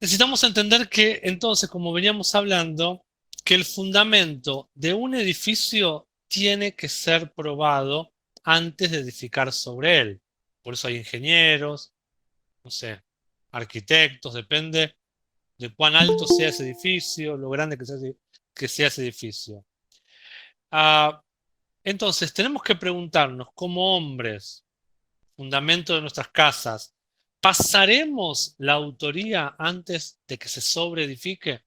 Necesitamos entender que entonces, como veníamos hablando, que el fundamento de un edificio tiene que ser probado antes de edificar sobre él. Por eso hay ingenieros, no sé, arquitectos, depende de cuán alto sea ese edificio, lo grande que sea ese edificio. Ah, entonces, tenemos que preguntarnos como hombres, fundamento de nuestras casas, ¿pasaremos la autoría antes de que se sobreedifique?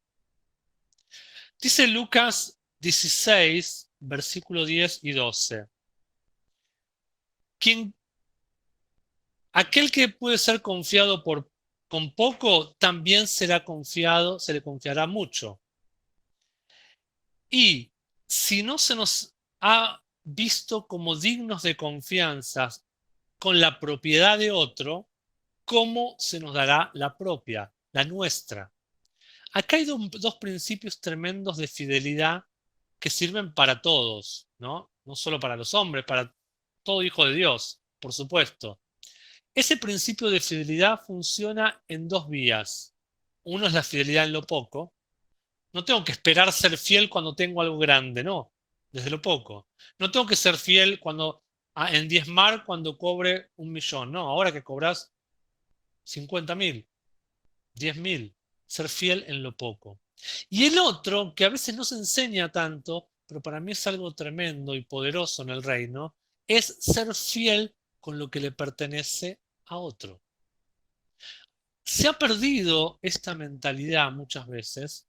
Dice Lucas 16, versículo 10 y 12. Quien, aquel que puede ser confiado con poco, también será confiado, se le confiará mucho. Y si no se nos ha visto como dignos de confianza con la propiedad de otro, ¿cómo se nos dará la propia, la nuestra? Acá hay dos principios tremendos de fidelidad que sirven para todos, ¿no? No solo para los hombres, para todo hijo de Dios, por supuesto. Ese principio de fidelidad funciona en dos vías. Uno es la fidelidad en lo poco. No tengo que esperar ser fiel cuando tengo algo grande, no, desde lo poco. No tengo que ser fiel en diezmar cuando cobre 1.000.000, no, ahora que cobras 50.000, 10.000, ser fiel en lo poco. Y el otro, que a veces no se enseña tanto, pero para mí es algo tremendo y poderoso en el reino, es ser fiel con lo que le pertenece a otro. Se ha perdido esta mentalidad muchas veces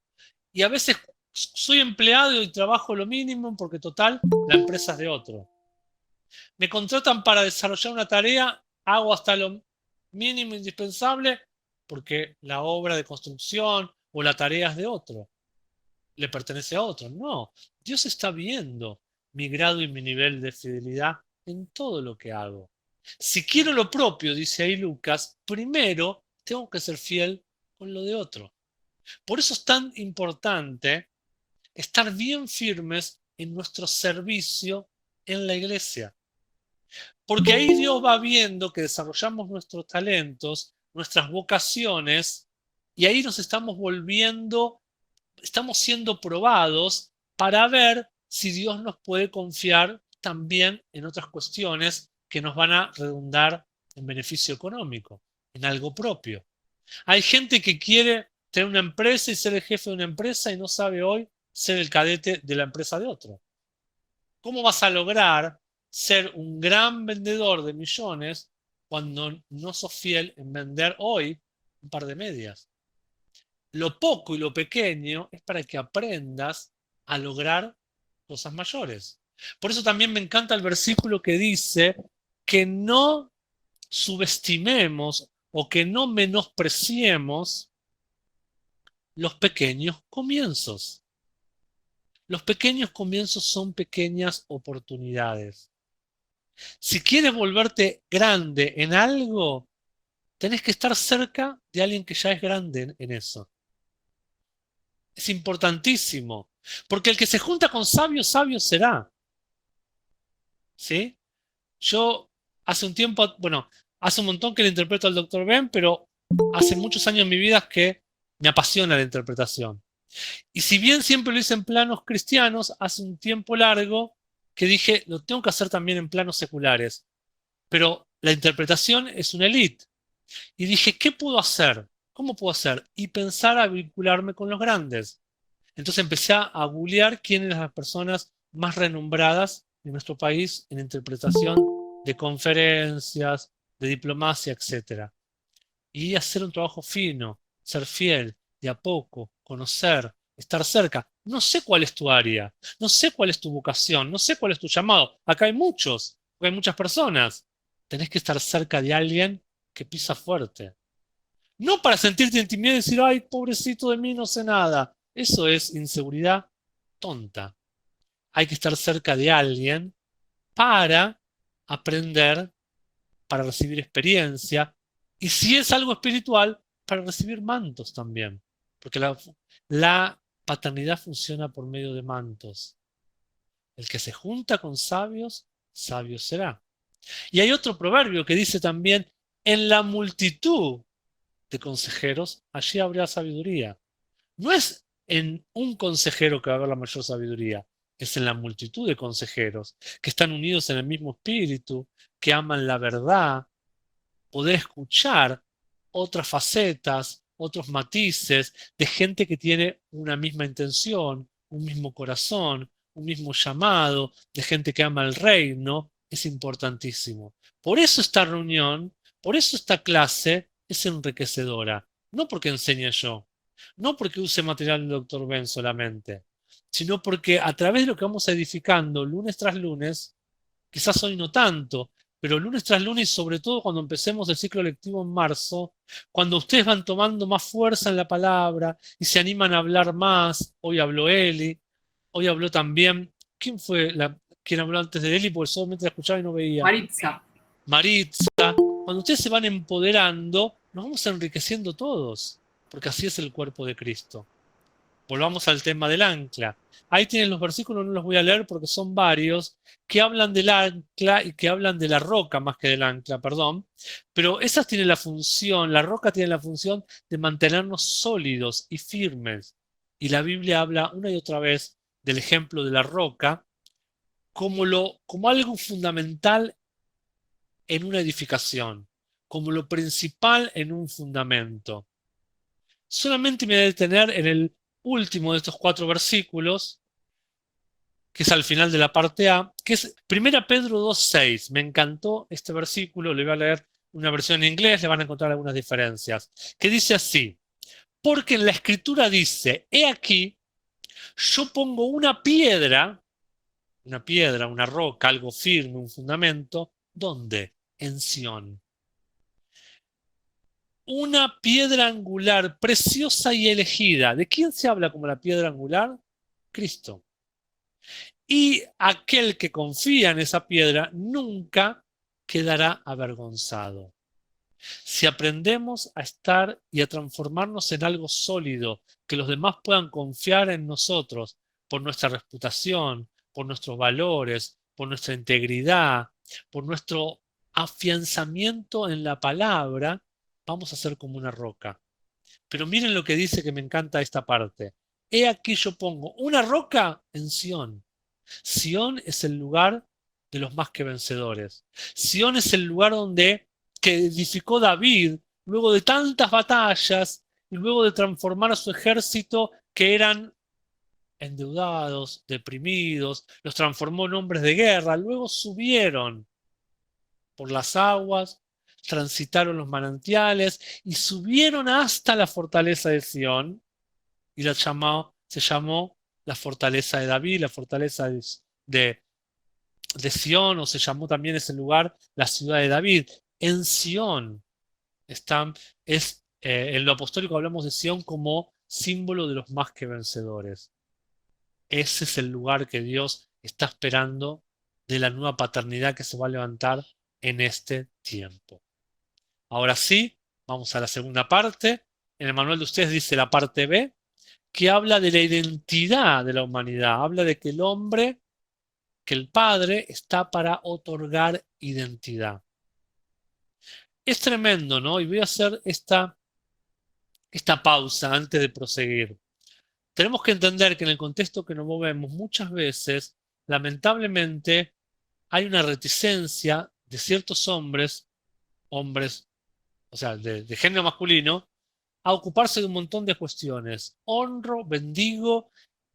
y a veces soy empleado y trabajo lo mínimo porque total, la empresa es de otro. Me contratan para desarrollar una tarea, hago hasta lo mínimo indispensable porque la obra de construcción o la tarea es de otro, le pertenece a otro. No, Dios está viendo mi grado y mi nivel de fidelidad en todo lo que hago. Si quiero lo propio, dice ahí Lucas, primero tengo que ser fiel con lo de otro. Por eso es tan importante estar bien firmes en nuestro servicio en la iglesia. Porque ahí Dios va viendo que desarrollamos nuestros talentos, nuestras vocaciones, y ahí nos estamos volviendo, estamos siendo probados para ver si Dios nos puede confiar también en otras cuestiones que nos van a redundar en beneficio económico, en algo propio. Hay gente que quiere tener una empresa y ser el jefe de una empresa y no sabe hoy ser el cadete de la empresa de otro. ¿Cómo vas a lograr ser un gran vendedor de millones cuando no sos fiel en vender hoy un par de medias? Lo poco y lo pequeño es para que aprendas a lograr cosas mayores. Por eso también me encanta el versículo que dice que no subestimemos o que no menospreciemos los pequeños comienzos. Los pequeños comienzos son pequeñas oportunidades. Si quieres volverte grande en algo, tenés que estar cerca de alguien que ya es grande en eso. Es importantísimo, porque el que se junta con sabios, sabio será. ¿Sí? Yo hace un tiempo, bueno, hace un montón que le interpreto al Dr. Ben, pero hace muchos años en mi vida que me apasiona la interpretación. Y si bien siempre lo hice en planos cristianos, hace un tiempo largo que dije, lo tengo que hacer también en planos seculares. Pero la interpretación es una elite. Y dije, ¿qué puedo hacer? ¿Cómo puedo hacer? Y pensar a vincularme con los grandes. Entonces empecé a googlear quiénes eran las personas más renombradas de nuestro país en interpretación de conferencias, de diplomacia, etcétera. Y hacer un trabajo fino, ser fiel, de a poco, conocer, estar cerca. No sé cuál es tu área, no sé cuál es tu vocación, no sé cuál es tu llamado. Acá hay muchos, hay muchas personas. Tenés que estar cerca de alguien que pisa fuerte. No para sentirte intimidado y decir, ay, pobrecito de mí, no sé nada. Eso es inseguridad tonta. Hay que estar cerca de alguien para aprender, para recibir experiencia. Y si es algo espiritual, para recibir mantos también. Porque la paternidad funciona por medio de mantos. El que se junta con sabios, sabio será. Y hay otro proverbio que dice también, en la multitud de consejeros, allí habrá sabiduría. No es en un consejero que va a haber la mayor sabiduría, es en la multitud de consejeros que están unidos en el mismo espíritu, que aman la verdad, poder escuchar otras facetas, otros matices de gente que tiene una misma intención, un mismo corazón, un mismo llamado, de gente que ama el reino, es importantísimo. Por eso esta reunión, por eso esta clase es enriquecedora, no porque enseñe yo, no porque use material del doctor Ben solamente, sino porque a través de lo que vamos edificando lunes tras lunes, quizás hoy no tanto, pero lunes tras lunes, y sobre todo cuando empecemos el ciclo lectivo en marzo, cuando ustedes van tomando más fuerza en la palabra y se animan a hablar más, hoy habló Eli, hoy habló también, ¿quién fue quien habló antes de Eli? Porque solamente la escuchaba y no veía. Maritza. Maritza. Cuando ustedes se van empoderando, nos vamos enriqueciendo todos, porque así es el cuerpo de Cristo. Volvamos al tema del ancla. Ahí tienen los versículos, no los voy a leer porque son varios, que hablan del ancla y que hablan de la roca más que del ancla, perdón. Pero esas tienen la función, la roca tiene la función de mantenernos sólidos y firmes. Y la Biblia habla una y otra vez del ejemplo de la roca como algo fundamental en una edificación, como lo principal en un fundamento. Solamente me voy a detener en el último de estos 4 versículos, que es al final de la parte A, que es 1 Pedro 2:6. Me encantó este versículo, le voy a leer una versión en inglés, le van a encontrar algunas diferencias, que dice así: porque en la escritura dice, he aquí, yo pongo una piedra, una roca, algo firme, un fundamento, ¿dónde? En Sión. Una piedra angular preciosa y elegida. ¿De quién se habla como la piedra angular? Cristo. Y aquel que confía en esa piedra nunca quedará avergonzado. Si aprendemos a estar y a transformarnos en algo sólido, que los demás puedan confiar en nosotros por nuestra reputación, por nuestros valores, por nuestra integridad, por nuestro afianzamiento en la palabra, vamos a ser como una roca. Pero miren lo que dice, que me encanta esta parte. He aquí yo pongo una roca en Sión. Sión es el lugar de los más que vencedores. Sión es el lugar donde que edificó David luego de tantas batallas y luego de transformar a su ejército, que eran endeudados, deprimidos, los transformó en hombres de guerra. Luego subieron por las aguas, transitaron los manantiales y subieron hasta la fortaleza de Sión, y se llamó la fortaleza de David, la fortaleza de, de Sión, o se llamó también ese lugar la ciudad de David. En Sión están, en lo apostólico hablamos de Sión como símbolo de los más que vencedores. Ese es el lugar que Dios está esperando de la nueva paternidad que se va a levantar en este tiempo. Ahora sí, vamos a la segunda parte. En el manual de ustedes dice la parte B, que habla de la identidad de la humanidad. Habla de que el hombre, que el Padre, está para otorgar identidad. Es tremendo, ¿no? Y voy a hacer esta pausa antes de proseguir. Tenemos que entender que en el contexto que nos movemos muchas veces, lamentablemente, hay una reticencia de ciertos hombres, o sea, de género masculino, a ocuparse de un montón de cuestiones. Honro, bendigo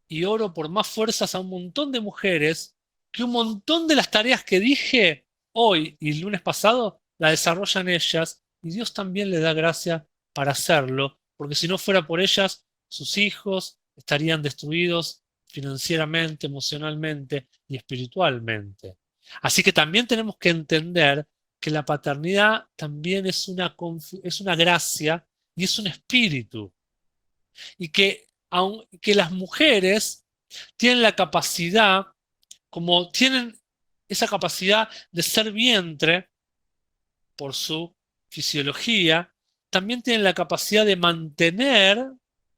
y oro por más fuerzas a un montón de mujeres que un montón de las tareas que dije hoy y el lunes pasado la desarrollan ellas, y Dios también le da gracia para hacerlo, porque si no fuera por ellas, sus hijos estarían destruidos financieramente, emocionalmente y espiritualmente. Así que también tenemos que entender que la paternidad también es una gracia y es un espíritu, y que las mujeres tienen la capacidad, como tienen esa capacidad de ser vientre por su fisiología, también tienen la capacidad de mantener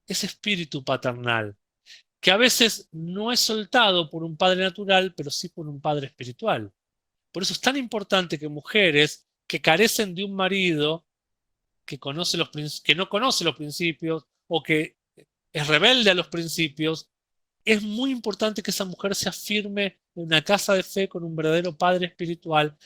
ese espíritu paternal, que a veces no es soltado por un padre natural, pero sí por un padre espiritual. Por eso es tan importante que mujeres que carecen de un marido que no conoce los principios o que es rebelde a los principios, es muy importante que esa mujer se afirme en una casa de fe con un verdadero padre espiritual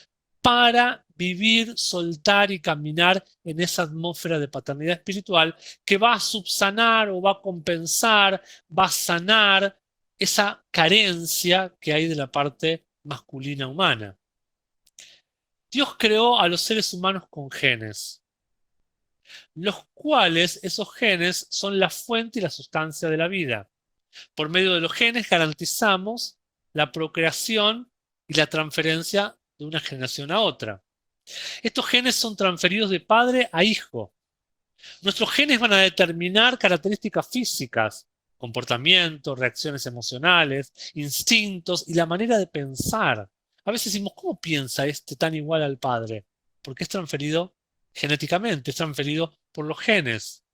para vivir, soltar y caminar en esa atmósfera de paternidad espiritual que va a subsanar o va a compensar, va a sanar esa carencia que hay de la parte masculina humana. Dios creó a los seres humanos con genes, los cuales esos genes son la fuente y la sustancia de la vida. Por medio de los genes garantizamos la procreación y la transferencia de una generación a otra. Estos genes son transferidos de padre a hijo. Nuestros genes van a determinar características físicas, comportamientos, reacciones emocionales, instintos y la manera de pensar. A veces decimos, ¿cómo piensa este tan igual al padre? Porque es transferido genéticamente, es transferido por los genes.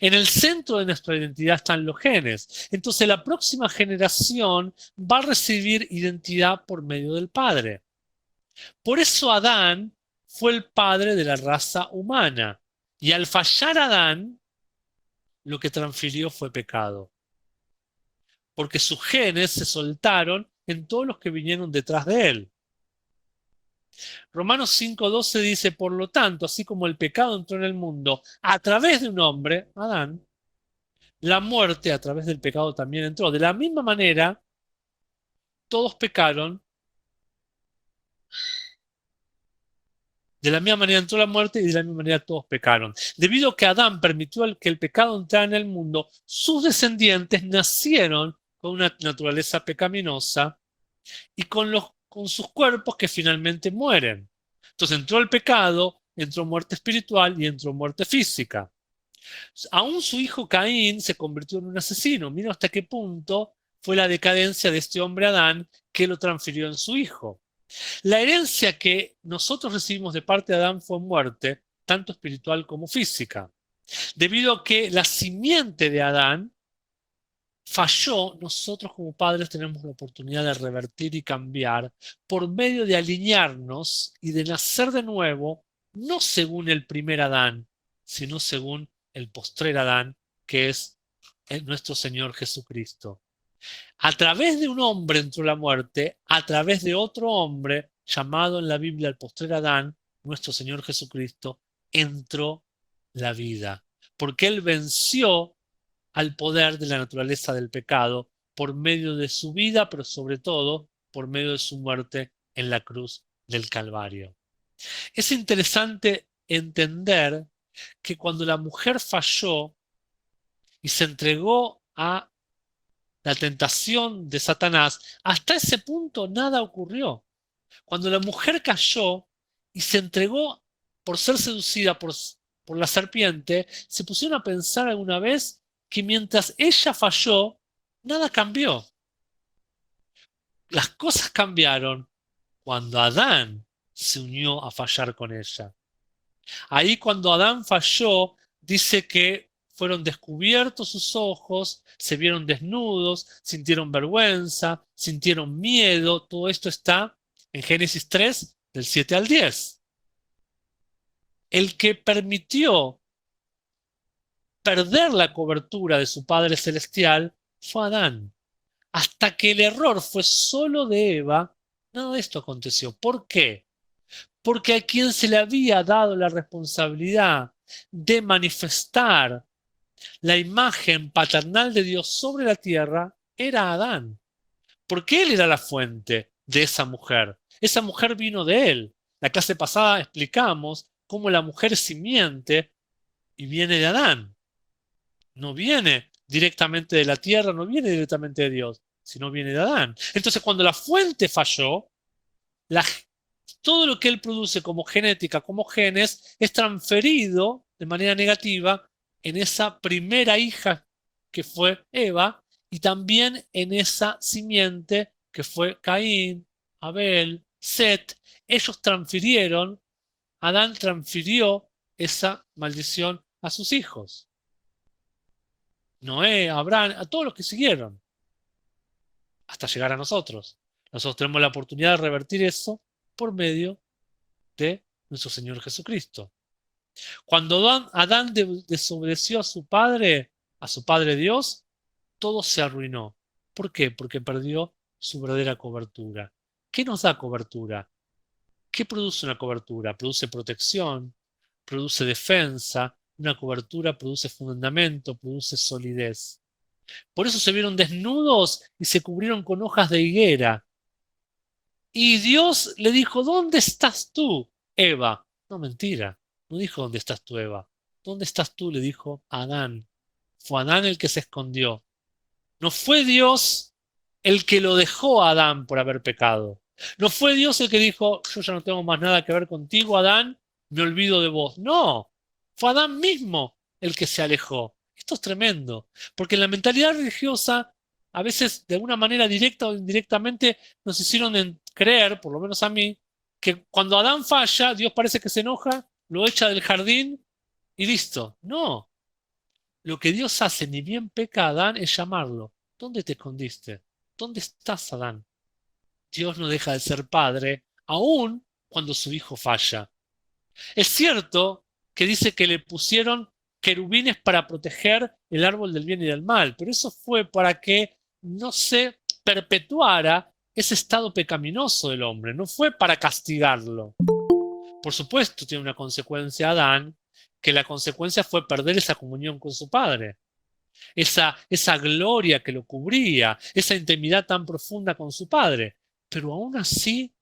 En el centro de nuestra identidad están los genes. Entonces la próxima generación va a recibir identidad por medio del padre. Por eso Adán fue el padre de la raza humana. Y al fallar Adán, lo que transfirió fue pecado. Porque sus genes se soltaron en todos los que vinieron detrás de él. Romanos 5:12 dice, por lo tanto, así como el pecado entró en el mundo a través de un hombre, Adán, la muerte a través del pecado también entró. De la misma manera, todos pecaron. De la misma manera entró la muerte y de la misma manera todos pecaron. Debido a que Adán permitió que el pecado entrara en el mundo, sus descendientes nacieron con una naturaleza pecaminosa y con sus cuerpos que finalmente mueren. Entonces entró el pecado, entró muerte espiritual y entró muerte física. Aún su hijo Caín se convirtió en un asesino. Mira hasta qué punto fue la decadencia de este hombre Adán que lo transfirió en su hijo. La herencia que nosotros recibimos de parte de Adán fue muerte, tanto espiritual como física. Debido a que la simiente de Adán falló, nosotros como padres tenemos la oportunidad de revertir y cambiar por medio de alinearnos y de nacer de nuevo, no según el primer Adán, sino según el postrer Adán, que es nuestro Señor Jesucristo. A través de un hombre entró la muerte, a través de otro hombre, llamado en la Biblia el postrer Adán, nuestro Señor Jesucristo, entró la vida. Porque Él venció al poder de la naturaleza del pecado por medio de su vida, pero sobre todo por medio de su muerte en la cruz del Calvario. Es interesante entender que cuando la mujer falló y se entregó a la tentación de Satanás, hasta ese punto nada ocurrió. Cuando la mujer cayó y se entregó por ser seducida por la serpiente, se pusieron a pensar alguna vez que mientras ella falló, nada cambió. Las cosas cambiaron cuando Adán se unió a fallar con ella. Ahí cuando Adán falló, dice que fueron descubiertos sus ojos, se vieron desnudos, sintieron vergüenza, sintieron miedo. Todo esto está en Génesis 3, del 7 al 10. El que permitió perder la cobertura de su Padre Celestial fue Adán. Hasta que el error fue solo de Eva, nada de esto aconteció. ¿Por qué? Porque a quien se le había dado la responsabilidad de manifestar la imagen paternal de Dios sobre la tierra era Adán. Porque él era la fuente de esa mujer. Esa mujer vino de él. La clase pasada explicamos cómo la mujer es simiente y viene de Adán. No viene directamente de la tierra, no viene directamente de Dios, sino viene de Adán. Entonces, cuando la fuente falló, la, todo lo que él produce como genética, como genes, es transferido de manera negativa en esa primera hija que fue Eva y también en esa simiente que fue Caín, Abel, Set. Ellos transfirieron, Adán transfirió esa maldición a sus hijos. Noé, Abraham, a todos los que siguieron, hasta llegar a nosotros. Nosotros tenemos la oportunidad de revertir eso por medio de nuestro Señor Jesucristo. Cuando Adán desobedeció a su padre Dios, todo se arruinó. ¿Por qué? Porque perdió su verdadera cobertura. ¿Qué nos da cobertura? ¿Qué produce una cobertura? Produce protección, produce defensa, una cobertura produce fundamento, produce solidez. Por eso se vieron desnudos y se cubrieron con hojas de higuera. Y Dios le dijo, ¿dónde estás tú, Eva? No, mentira. No dijo, ¿dónde estás tú, Eva? ¿Dónde estás tú? Le dijo Adán. Fue Adán el que se escondió. No fue Dios el que lo dejó a Adán por haber pecado. No fue Dios el que dijo, yo ya no tengo más nada que ver contigo, Adán, me olvido de vos. No, fue Adán mismo el que se alejó. Esto es tremendo, porque en la mentalidad religiosa, a veces de alguna manera directa o indirectamente, nos hicieron creer, por lo menos a mí, que cuando Adán falla, Dios parece que se enoja, lo echa del jardín y listo. No, lo que Dios hace, ni bien peca a Adán, es llamarlo. ¿Dónde te escondiste? ¿Dónde estás, Adán? Dios no deja de ser padre, aun cuando su hijo falla. Es cierto que dice que le pusieron querubines para proteger el árbol del bien y del mal, pero eso fue para que no se perpetuara ese estado pecaminoso del hombre, no fue para castigarlo. Por supuesto, tiene una consecuencia Adán, que la consecuencia fue perder esa comunión con su padre, esa gloria que lo cubría, esa intimidad tan profunda con su padre. Pero aún así,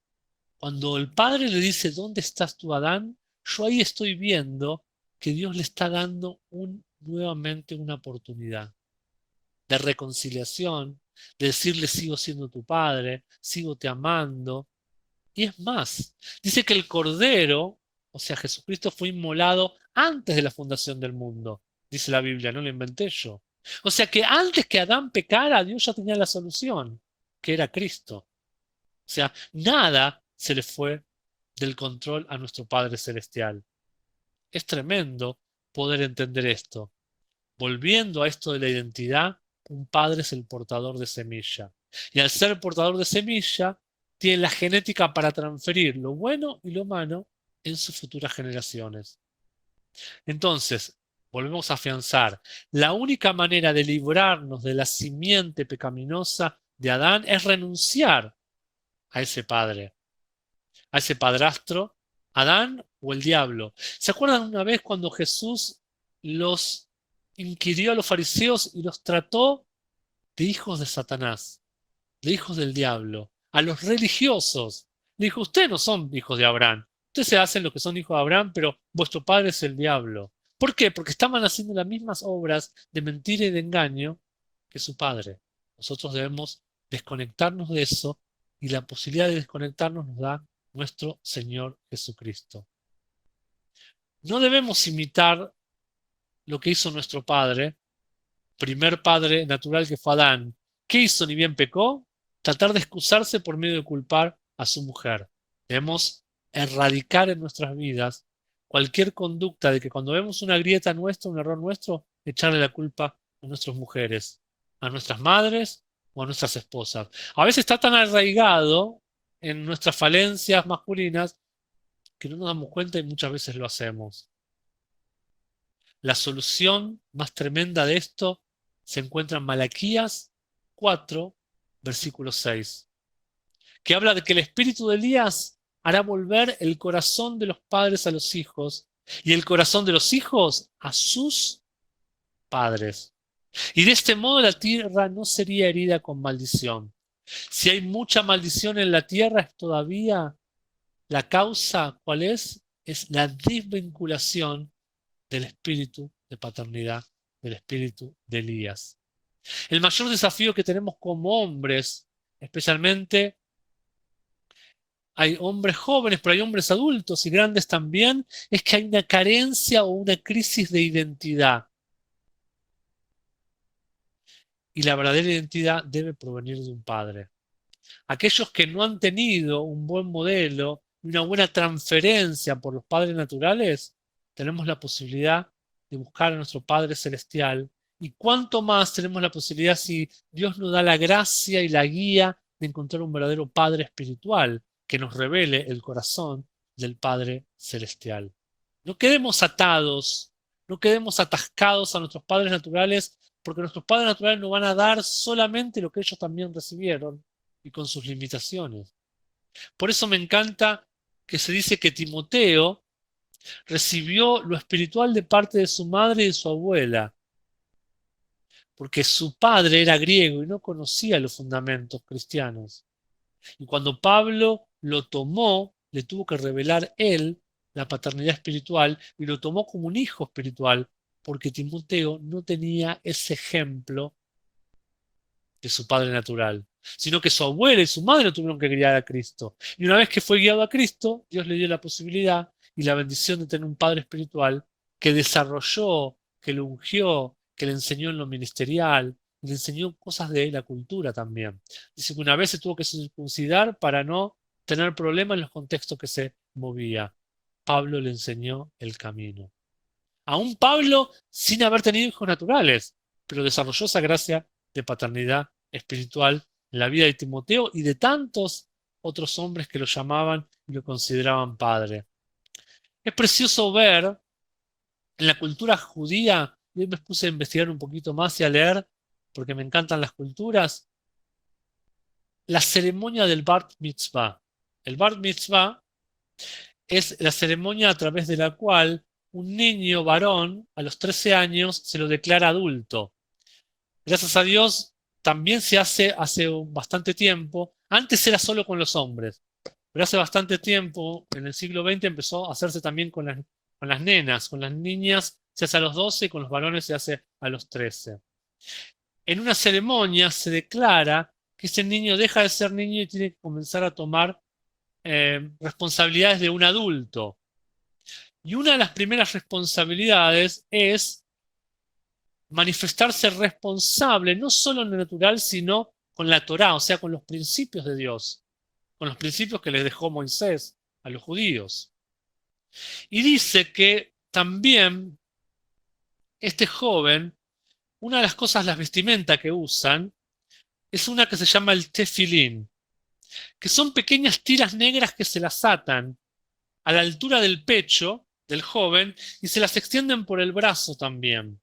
cuando el padre le dice, ¿dónde estás tú, Adán? Yo ahí estoy viendo que Dios le está dando nuevamente una oportunidad de reconciliación, de decirle, sigo siendo tu padre, sigo te amando. Y es más, dice que el Cordero, o sea, Jesucristo fue inmolado antes de la fundación del mundo, dice la Biblia, no lo inventé yo. O sea que antes que Adán pecara, Dios ya tenía la solución, que era Cristo. O sea, nada se le fue del control a nuestro Padre Celestial. Es tremendo poder entender esto. Volviendo a esto de la identidad, un padre es el portador de semilla. Y al ser portador de semilla, tiene la genética para transferir lo bueno y lo malo en sus futuras generaciones. Entonces, volvemos a afianzar, la única manera de librarnos de la simiente pecaminosa de Adán es renunciar a ese padre, a ese padrastro, Adán o el diablo. ¿Se acuerdan una vez cuando Jesús los inquirió a los fariseos y los trató de hijos de Satanás, de hijos del diablo, a los religiosos? Le dijo, ustedes no son hijos de Abraham, ustedes se hacen lo que son hijos de Abraham, pero vuestro padre es el diablo. ¿Por qué? Porque estaban haciendo las mismas obras de mentira y de engaño que su padre. Nosotros debemos desconectarnos de eso y la posibilidad de desconectarnos nos da nuestro Señor Jesucristo. No debemos imitar lo que hizo nuestro padre, primer padre natural que fue Adán. ¿Qué hizo ni bien pecó? Tratar de excusarse por medio de culpar a su mujer. Debemos erradicar en nuestras vidas cualquier conducta de que cuando vemos una grieta nuestra, un error nuestro, echarle la culpa a nuestras mujeres, a nuestras madres o a nuestras esposas. A veces está tan arraigado en nuestras falencias masculinas que no nos damos cuenta y muchas veces lo hacemos. La solución más tremenda de esto se encuentra en Malaquías 4, versículo 6, que habla de que el espíritu de Elías hará volver el corazón de los padres a los hijos y el corazón de los hijos a sus padres. Y de este modo la tierra no sería herida con maldición. Si hay mucha maldición en la tierra, es todavía la causa, ¿cuál es? Es la desvinculación del espíritu de paternidad, del espíritu de Elías. El mayor desafío que tenemos como hombres, especialmente hay hombres jóvenes, pero hay hombres adultos y grandes también, es que hay una carencia o una crisis de identidad. Y la verdadera identidad debe provenir de un padre. Aquellos que no han tenido un buen modelo y una buena transferencia por los padres naturales, tenemos la posibilidad de buscar a nuestro Padre Celestial. Y cuánto más tenemos la posibilidad si Dios nos da la gracia y la guía de encontrar un verdadero Padre espiritual que nos revele el corazón del Padre Celestial. No quedemos atados, no quedemos atascados a nuestros padres naturales, porque nuestros padres naturales nos van a dar solamente lo que ellos también recibieron y con sus limitaciones. Por eso me encanta que se dice que Timoteo recibió lo espiritual de parte de su madre y de su abuela, porque su padre era griego y no conocía los fundamentos cristianos. Y cuando Pablo lo tomó, le tuvo que revelar él la paternidad espiritual y lo tomó como un hijo espiritual, porque Timoteo no tenía ese ejemplo de su padre natural, sino que su abuela y su madre lo tuvieron que criar a Cristo. Y una vez que fue guiado a Cristo, Dios le dio la posibilidad y la bendición de tener un padre espiritual que desarrolló, que lo ungió, que le enseñó en lo ministerial, y le enseñó cosas de la cultura también. Dice que una vez se tuvo que circuncidar para no tener problemas en los contextos que se movía. Pablo le enseñó el camino. Aún Pablo sin haber tenido hijos naturales, pero desarrolló esa gracia de paternidad espiritual en la vida de Timoteo y de tantos otros hombres que lo llamaban y lo consideraban padre. Es precioso ver en la cultura judía, y hoy me puse a investigar un poquito más y a leer, porque me encantan las culturas, la ceremonia del Bar Mitzvah. El Bar Mitzvah es la ceremonia a través de la cual un niño varón a los 13 años se lo declara adulto. Gracias a Dios también se hace bastante tiempo. Antes era solo con los hombres, pero hace bastante tiempo, en el siglo XX, empezó a hacerse también con las nenas, con las niñas se hace a los 12 y con los varones se hace a los 13. En una ceremonia se declara que ese niño deja de ser niño y tiene que comenzar a tomar responsabilidades de un adulto. Y una de las primeras responsabilidades es manifestarse responsable, no solo en lo natural, sino con la Torá, o sea, con los principios de Dios, con los principios que les dejó Moisés a los judíos. Y dice que también este joven, una de las cosas, las vestimentas que usan, es una que se llama el tefilín, que son pequeñas tiras negras que se las atan a la altura del pecho del joven y se las extienden por el brazo también.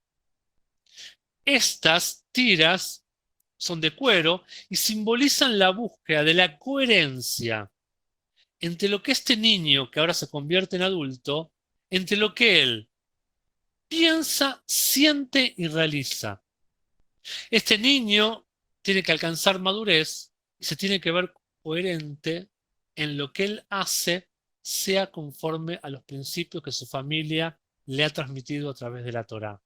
Estas tiras son de cuero y simbolizan la búsqueda de la coherencia entre lo que este niño, que ahora se convierte en adulto, entre lo que él piensa, siente y realiza. Este niño tiene que alcanzar madurez y se tiene que ver coherente en lo que él hace, sea conforme a los principios que su familia le ha transmitido a través de la Torá.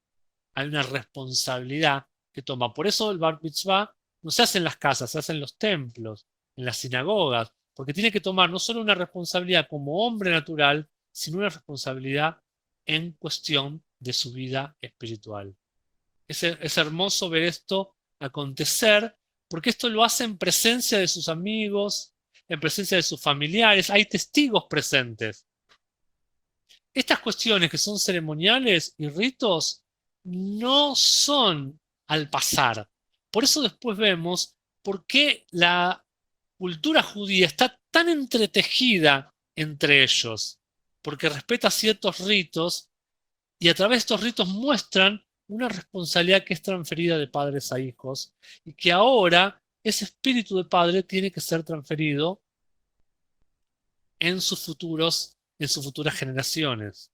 Hay una responsabilidad que toma. Por eso el Bar Mitzvah no se hace en las casas, se hace en los templos, en las sinagogas, porque tiene que tomar no solo una responsabilidad como hombre natural, sino una responsabilidad en cuestión de su vida espiritual. Es hermoso ver esto acontecer, porque esto lo hace en presencia de sus amigos, en presencia de sus familiares, hay testigos presentes. Estas cuestiones que son ceremoniales y ritos no son al pasar. Por eso después vemos por qué la cultura judía está tan entretejida entre ellos, porque respeta ciertos ritos y a través de estos ritos muestran una responsabilidad que es transferida de padres a hijos y que ahora ese espíritu de padre tiene que ser transferido en sus futuras generaciones.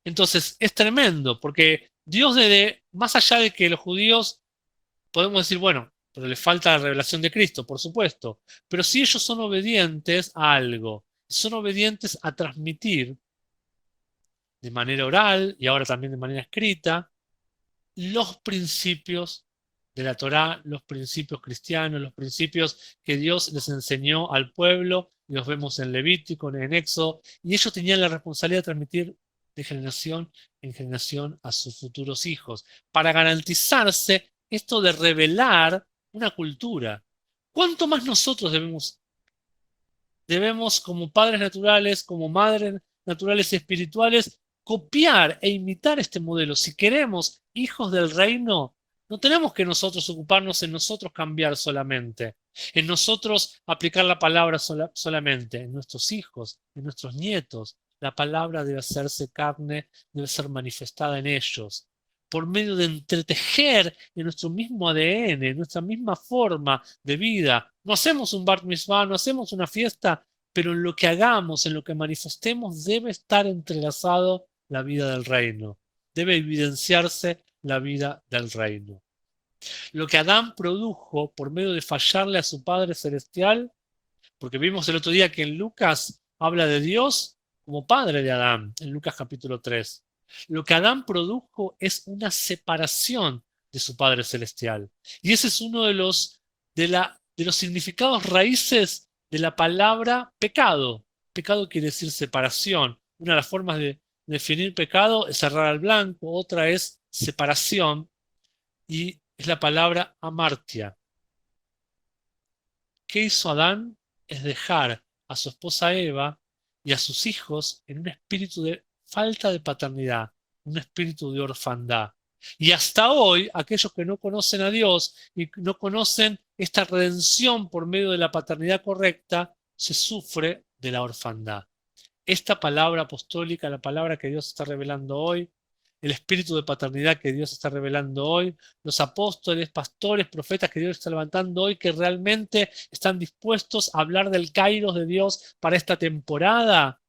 Entonces es tremendo porque Dios más allá de que los judíos podemos decir, bueno, pero le falta la revelación de Cristo, por supuesto, pero si ellos son obedientes a algo, son obedientes a transmitir de manera oral y ahora también de manera escrita los principios de la Torá, los principios cristianos, los principios que Dios les enseñó al pueblo, y los vemos en Levítico, en Éxodo, y ellos tenían la responsabilidad de transmitir de generación en generación a sus futuros hijos, para garantizarse esto de revelar una cultura. ¿Cuánto más nosotros debemos como padres naturales, como madres naturales y espirituales, copiar e imitar este modelo? Si queremos hijos del reino, no tenemos que nosotros ocuparnos en nosotros cambiar solamente, en nosotros aplicar la palabra solamente, en nuestros hijos, en nuestros nietos. la palabra debe hacerse carne, debe ser manifestada en ellos, por medio de entretejer en nuestro mismo ADN, en nuestra misma forma de vida. No hacemos un Bar Mitzvah, no hacemos una fiesta, pero en lo que hagamos, en lo que manifestemos, debe estar entrelazado la vida del reino. Debe evidenciarse la vida del reino. Lo que Adán produjo por medio de fallarle a su Padre Celestial, porque vimos el otro día que en Lucas habla de Dios como Padre de Adán, en Lucas capítulo 3. Lo que Adán produjo es una separación de su Padre Celestial. Y ese es uno de los significados raíces de la palabra pecado. Pecado quiere decir separación. Una de las formas de definir pecado es cerrar al blanco, otra es separación, y es la palabra amartia. ¿Qué hizo Adán? Es dejar a su esposa Eva y a sus hijos en un espíritu de falta de paternidad, un espíritu de orfandad. Y hasta hoy, aquellos que no conocen a Dios y no conocen esta redención por medio de la paternidad correcta, se sufre de la orfandad. Esta palabra apostólica, la palabra que Dios está revelando hoy, el espíritu de paternidad que Dios está revelando hoy, los apóstoles, pastores, profetas que Dios está levantando hoy, que realmente están dispuestos a hablar del Kairos de Dios para esta temporada,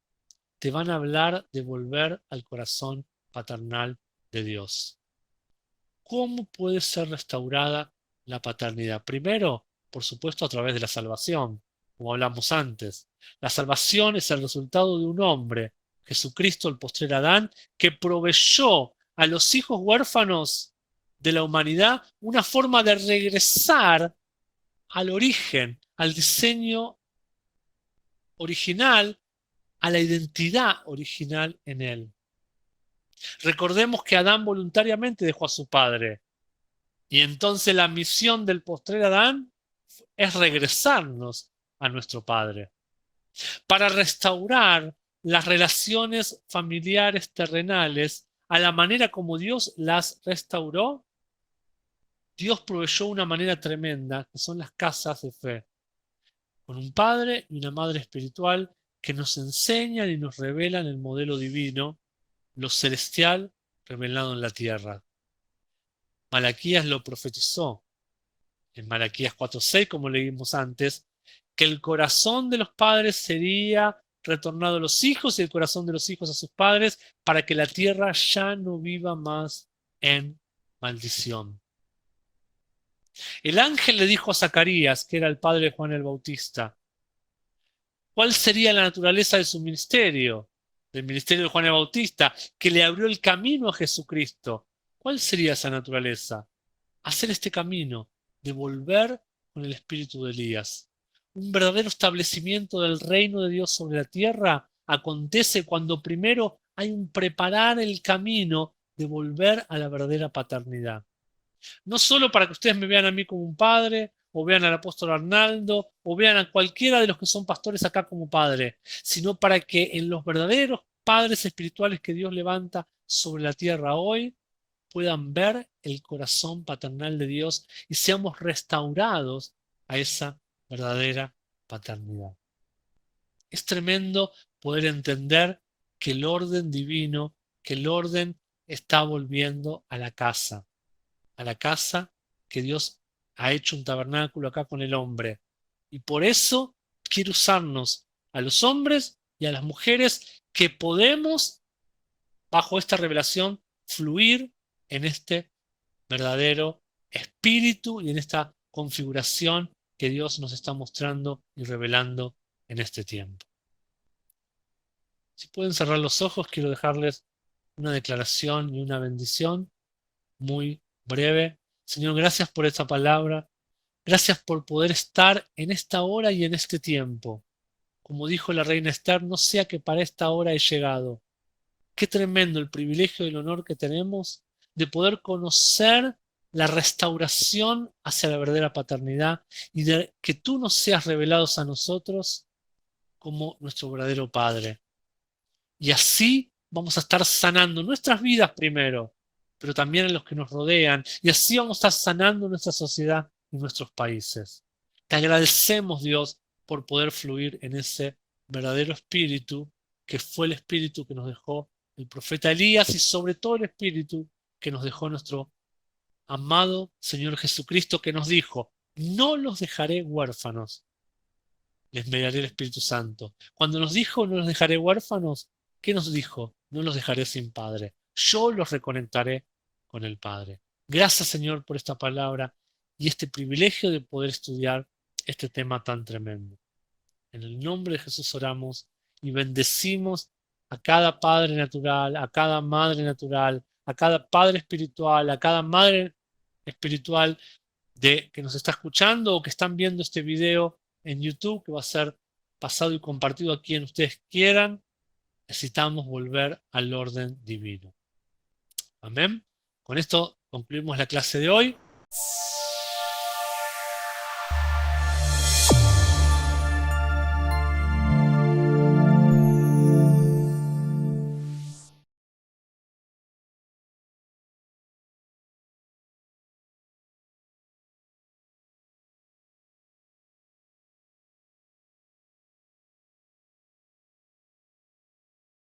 te van a hablar de volver al corazón paternal de Dios. ¿Cómo puede ser restaurada la paternidad? Primero, por supuesto, a través de la salvación, como hablamos antes. La salvación es el resultado de un hombre, Jesucristo, el postrer Adán, que proveyó a los hijos huérfanos de la humanidad una forma de regresar al origen, al diseño original, a la identidad original en él. Recordemos que Adán voluntariamente dejó a su padre. Y entonces la misión del postrer Adán es regresarnos a nuestro Padre. Para restaurar las relaciones familiares terrenales a la manera como Dios las restauró, Dios proveyó una manera tremenda, que son las casas de fe, con un padre y una madre espiritual que nos enseñan y nos revelan el modelo divino, lo celestial revelado en la tierra. Malaquías lo profetizó en Malaquías 4:6, como leímos antes, que el corazón de los padres sería retornado a los hijos y el corazón de los hijos a sus padres para que la tierra ya no viva más en maldición. El ángel le dijo a Zacarías, que era el padre de Juan el Bautista, ¿cuál sería la naturaleza de su ministerio? Del ministerio de Juan el Bautista, que le abrió el camino a Jesucristo. ¿Cuál sería esa naturaleza? Hacer este camino de volver con el espíritu de Elías. Un verdadero establecimiento del reino de Dios sobre la tierra acontece cuando primero hay un preparar el camino de volver a la verdadera paternidad. No solo para que ustedes me vean a mí como un padre, o vean al apóstol Arnaldo, o vean a cualquiera de los que son pastores acá como padre, sino para que en los verdaderos padres espirituales que Dios levanta sobre la tierra hoy, puedan ver el corazón paternal de Dios y seamos restaurados a esa verdadera paternidad. Es tremendo poder entender que el orden divino, que el orden está volviendo a la casa que Dios ha hecho un tabernáculo acá con el hombre. Y por eso quiere usarnos a los hombres y a las mujeres que podemos, bajo esta revelación, fluir en este verdadero espíritu y en esta configuración que Dios nos está mostrando y revelando en este tiempo. Si pueden cerrar los ojos, quiero dejarles una declaración y una bendición muy breve. Señor, gracias por esta palabra. Gracias por poder estar en esta hora y en este tiempo. Como dijo la reina Esther, no sea que para esta hora he llegado. Qué tremendo el privilegio y el honor que tenemos de poder conocer la restauración hacia la verdadera paternidad y de que tú nos seas revelados a nosotros como nuestro verdadero Padre. Y así vamos a estar sanando nuestras vidas primero, pero también a los que nos rodean. Y así vamos a estar sanando nuestra sociedad y nuestros países. Te agradecemos, Dios, por poder fluir en ese verdadero espíritu que fue el espíritu que nos dejó el profeta Elías y sobre todo el espíritu que nos dejó nuestro amado Señor Jesucristo, que nos dijo: no los dejaré huérfanos, les enviaré el Espíritu Santo. Cuando nos dijo no los dejaré huérfanos, ¿qué nos dijo? No los dejaré sin Padre. Yo los reconectaré con el Padre. Gracias, Señor, por esta palabra y este privilegio de poder estudiar este tema tan tremendo. En el nombre de Jesús oramos y bendecimos a cada padre natural, a cada madre natural, a cada padre espiritual, a cada madre espiritual que nos está escuchando o que están viendo este video en YouTube, que va a ser pasado y compartido a quien ustedes quieran. Necesitamos volver al orden divino. Amén. Con esto concluimos la clase de hoy.